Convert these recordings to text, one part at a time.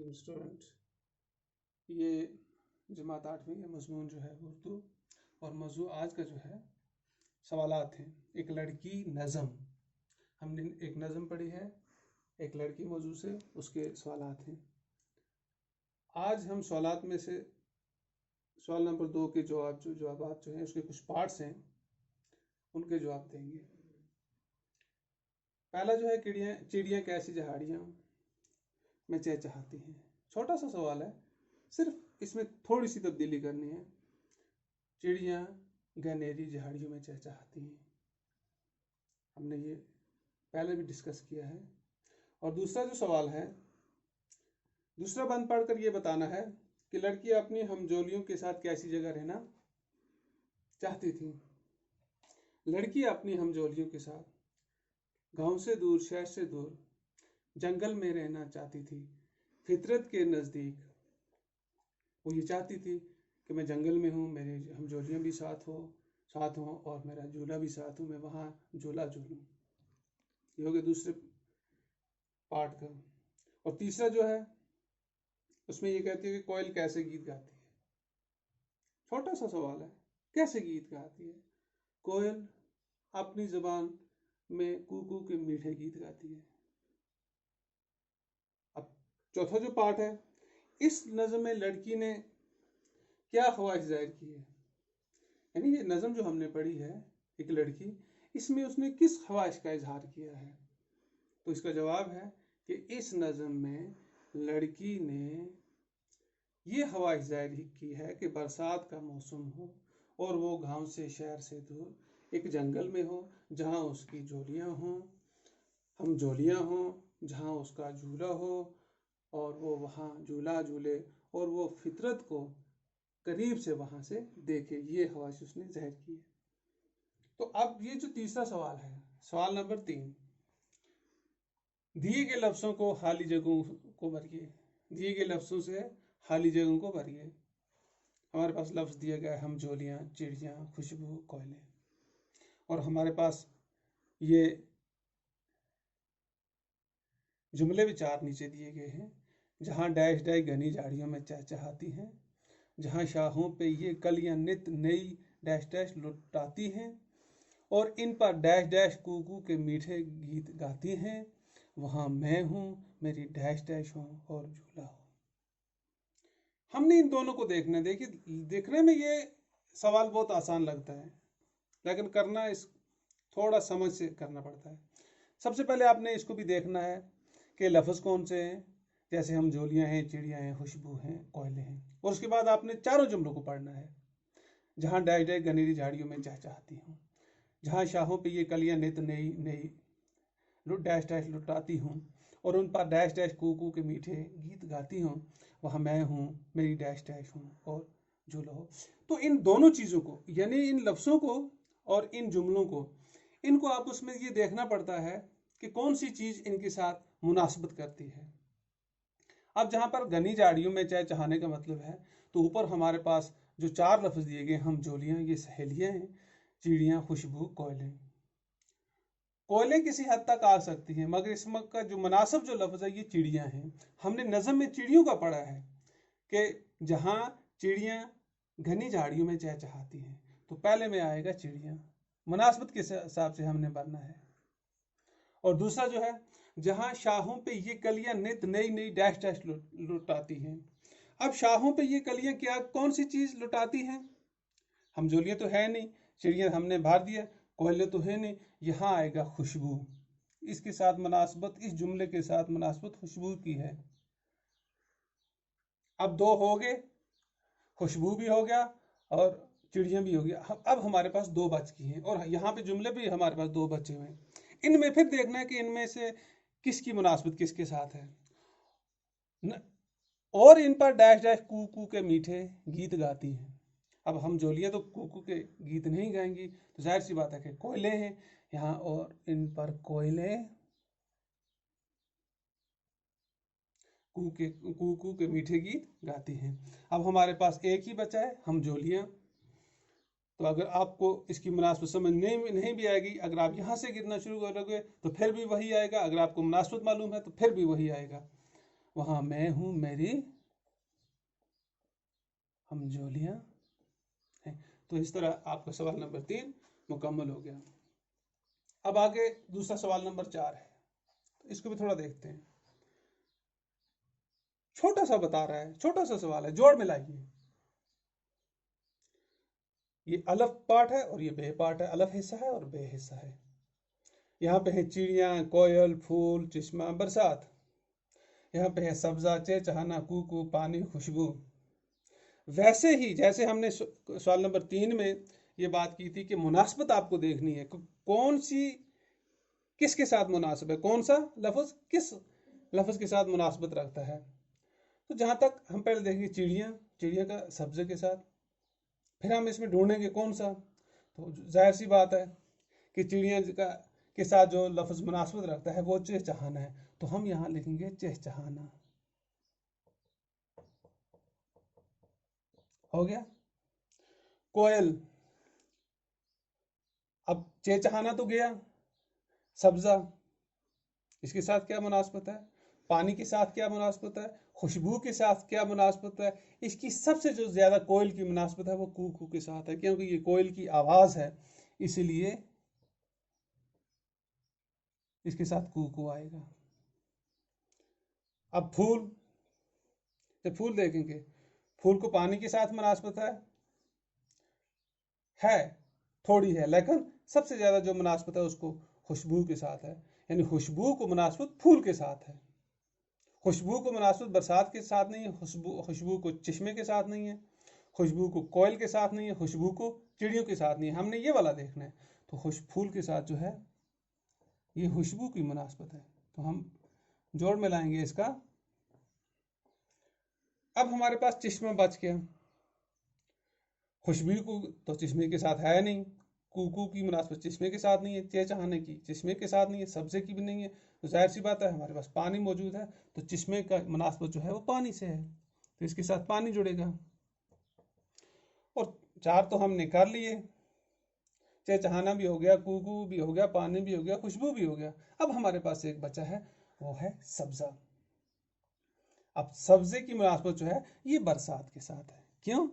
वालेकुम स्टूडेंट। ये जमात 8वीं का मजमून जो है उर्दू और मौजू आज का जो है सवालात हैं। एक लड़की नज़म, हमने एक नज़म पढ़ी है, एक लड़की मौजू से उसके सवालात हैं। आज हम सवालात में से सवाल नंबर 2 के जवाबात जो हैं उसके कुछ पार्ट्स हैं, उनके जवाब देंगे। पहला जो है चिड़ियाँ कैसी जहाड़ियाँ में चहचहाती हैं। छोटा सा सवाल है, सिर्फ इसमें थोड़ी सी तब्दीली करनी है। चिड़ियाँ घनेरी झाड़ियों में चहचहाती हैं, हमने ये पहले भी डिस्कस किया है। और दूसरा जो सवाल है, दूसरा बंद पढ़कर ये बताना है कि लड़की अपनी हमजोलियों के साथ कैसी जगह रहना चाहती थी। लड़की अपनी हमजोलियों के साथ गांव से दूर, शहर से दूर, जंगल में रहना चाहती थी। फितरत के नज़दीक वो ये चाहती थी कि मैं जंगल में हूँ, मेरे हमजोलियाँ भी साथ हों और मेरा झूला भी साथ हो, मैं वहाँ झूला झूलूँ। ये हो गया दूसरे पार्ट का। और तीसरा जो है उसमें ये कहती है कि कोयल कैसे गीत गाती है। छोटा सा सवाल है, कैसे गीत गाती है? कोयल अपनी ज़बान में कू के मीठे गीत गाती है। अब चौथा जो पार्ट है, इस नज़म में लड़की ने क्या ख्वाहिश जाहिर की है, यानी ये नज़म जो हमने पढ़ी है, एक लड़की, इसमें उसने किस ख्वाहिश का इजहार किया है? तो इसका जवाब है कि इस नज़म में लड़की ने ये ख्वाहिश जाहिर की है कि बरसात का मौसम हो और वो गांव से, शहर से दूर एक जंगल में हो, जहाँ उसकी जोलियाँ हों, हम जोलियाँ हों, जहाँ उसका झूला हो और वो वहाँ झूला झूले और वो फितरत को करीब से वहाँ से देखे। ये ख्वाहिश उसने जाहिर की है। तो अब ये जो तीसरा सवाल है, सवाल नंबर 3, दिए गए लफ्ज़ों को खाली जगहों को भरिए। दिए गए लफ्ज़ों से खाली जगहों को भरिए। हमारे पास लफ्ज़ दिया गया है हमजोलियाँ, चिड़ियाँ, खुशबू, कोयले, और हमारे पास ये जुमले विचार नीचे दिए गए हैं। जहाँ डैश डैश घनी झाड़ियों में चहचहाती हैं, जहाँ शाहों पे ये कलियां नित नई डैश डैश लुटाती हैं और इन पर डैश डैश कू के मीठे गीत गाती हैं, वहाँ मैं हूँ, मेरी डैश डैश हो और झूला हो। हमने इन दोनों को देखने में ये सवाल बहुत आसान लगता है, लेकिन करना इस थोड़ा समझ से करना पड़ता है। सबसे पहले आपने इसको भी देखना है कि लफ्ज़ कौन से हैं, जैसे हम जोलियाँ हैं, चिड़ियाँ हैं, खुशबू हैं, कोयले हैं। और उसके बाद आपने चारों जुमलों को पढ़ना है। जहाँ डैश डैश घनेरी झाड़ियों में चहचहाती हूँ, जहाँ शाहों पे ये कलियाँ नित नई नई डैश डैश लुटाती हूँ और उन पर डैश डैश कू के मीठे गीत गाती हूँ, वहाँ मैं हूँ, मेरी डैश डैश हूँ और झूला हो। तो इन दोनों चीज़ों को, यानी इन लफ्ज़ों को और इन जुमलों को, इनको आपस में ये देखना पड़ता है कि कौन सी चीज़ इनके साथ मुनासबत करती है। अब जहाँ पर घनी झाड़ियों में चहचहाने का मतलब है, तो ऊपर हमारे पास जो 4 लफ्ज़ दिए गए, हम जोलियाँ, ये सहेलियाँ हैं, चिड़ियाँ, खुशबू, कोयले। कोयले किसी हद तक आ सकती हैं, मगर इसमें का जो मुनासिब जो लफ्ज़ है ये चिड़ियाँ हैं। हमने नज़म में चिड़ियों का पढ़ा है कि जहाँ चिड़ियाँ घनी झाड़ियों में चहचहाती हैं, तो पहले में आएगा चिड़ियाँ, मुनासिबत के हिसाब से हमने पढ़ना है। और दूसरा जो है, जहाँ शाहों पे ये कलियाँ नित नई नई डैश डैश लुटाती हैं। अब शाहों पे ये कलियाँ क्या, कौन सी चीज़ लुटाती हैं? हमजोलियाँ तो है नहीं, चिड़ियाँ हमने भर दिया, कोयले तो है नहीं, यहाँ आएगा खुशबू। इसके साथ मुनासबत, इस जुमले के साथ मुनासबत खुशबू की है। अब 2 हो गए, खुशबू भी हो गया और चिड़ियाँ भी हो गया। अब हमारे पास 2 बच गई हैं और यहाँ पे जुमले भी हमारे पास 2 बचे हुए हैं। इनमें फिर देखना है कि इनमें से किसकी मुनासबत किसके साथ है और इन पर डैश डैश कू के मीठे गीत गाती हैं। अब हम जोलियाँ तो कू के गीत नहीं गाएंगी, तो जाहिर सी बात है कि कोयले हैं यहाँ और इन पर कोयले कू के मीठे गीत गाती हैं। अब हमारे पास एक ही बचा है, हम जोलियाँ। तो अगर आपको इसकी मुनासबत समझ नहीं भी आएगी, अगर आप यहाँ से गिरना शुरू करोगे तो फिर भी वही आएगा, अगर आपको मुनासबत मालूम है तो फिर भी वही आएगा। वहां मैं हूं, मेरी हमजोलियां हैं। तो इस तरह आपका सवाल नंबर 3 मुकम्मल हो गया। अब आगे दूसरा सवाल नंबर 4 है, तो इसको भी थोड़ा देखते हैं। छोटा सा बता रहा है, छोटा सा सवाल है, जोड़ मिलाइए। ये अलफ पार्ट है और ये बे पार्ट है, अलफ हिस्सा है और बे हिस्सा है। यहाँ पे है चिड़िया, कोयल, फूल, चश्मा, बरसात। यहाँ पे है सब्जा, चहचहाना, कूकू, पानी, खुशबू। वैसे ही जैसे हमने सवाल नंबर 3 में ये बात की थी कि मुनासबत आपको देखनी है, कौन सी किसके साथ मुनासिब है, कौन सा लफ्ज किस लफ्ज के साथ मुनासबत रखता है। तो जहां तक हम पहले देखेंगे चिड़िया, चिड़िया का सब्जे के साथ, फिर हम इसमें ढूंढेंगे कौन सा। तो जाहिर सी बात है कि चिड़िया का के साथ जो लफ्ज मुनासबत रखता है वो चहचहाना है, तो हम यहाँ लिखेंगे चहचहाना। हो गया। कोयल, अब चहचहाना तो गया, सब्जा इसके साथ क्या मुनासबत है, पानी के साथ क्या मुनासबत है, खुशबू के साथ क्या मुनासबत है। इसकी सबसे जो ज्यादा कोयल की मुनासबत है वो कूकू के साथ है, क्योंकि ये कोयल की आवाज है, इसलिए इसके साथ कूकू आएगा। अब फूल, जब फूल देखेंगे, फूल को पानी के साथ मुनासबत है थोड़ी है, लेकिन सबसे ज्यादा जो मुनासबत है उसको खुशबू के साथ है, यानी खुशबू को मुनासबत फूल के साथ है। खुशबू को मुनासबत बरसात के साथ नहीं है, खुशबू को चश्मे के साथ नहीं है, खुशबू को कोयल के साथ नहीं है, खुशबू को चिड़ियों के साथ नहीं है। हमने ये वाला देखना है। तो फूल के साथ जो है ये खुशबू की मुनासबत है, तो हम जोड़ में लाएंगे इसका। अब हमारे पास चश्मा बच गया। खुशबू को तो चश्मे के साथ है नहीं, कूकू की मुनासबत चश्मे के साथ नहीं है, चहचहाने की चश्मे के साथ नहीं है, सब्जे की भी नहीं है। तो जाहिर सी बात है हमारे पास पानी मौजूद है, तो चश्मे का मुनासबत जो है वो पानी से है, तो इसके साथ पानी जुड़ेगा। और 4 तो हमने कर लिए, चहचहाना भी हो गया, कूकू भी हो गया, पानी भी हो गया, खुशबू भी हो गया। अब हमारे पास एक बचा है, वो है सब्जा। अब सब्जे की मुनासबत जो है ये बरसात के साथ है। क्यों?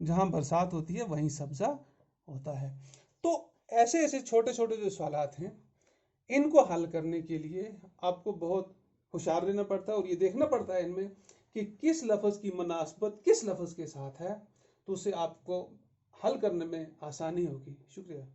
जहां बरसात होती है वहीं सब्जा होता है। तो ऐसे ऐसे छोटे छोटे जो सवालात हैं, इनको हल करने के लिए आपको बहुत होशियार रहना पड़ता है और ये देखना पड़ता है इनमें कि किस लफ्ज की मुनासबत किस लफ्ज के साथ है, तो उससे आपको हल करने में आसानी होगी। शुक्रिया।